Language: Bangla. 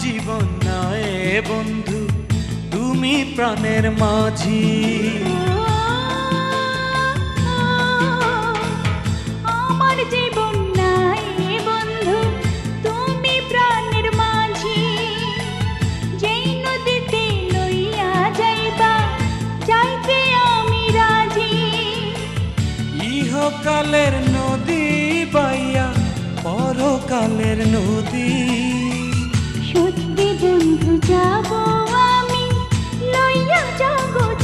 জীবন নয় বন্ধু, তুমি প্রাণের মাঝি। আমার জীবন নাই বন্ধু, তুমি প্রাণের মাঝি। যেই নদীতে লইয়া যাইবা, যাইতে আমি রাজি। ইহকালের নদী বাইয়া পরকালের নদী। সত্যি বন্ধু যাব আমি, লইয়া জগৎ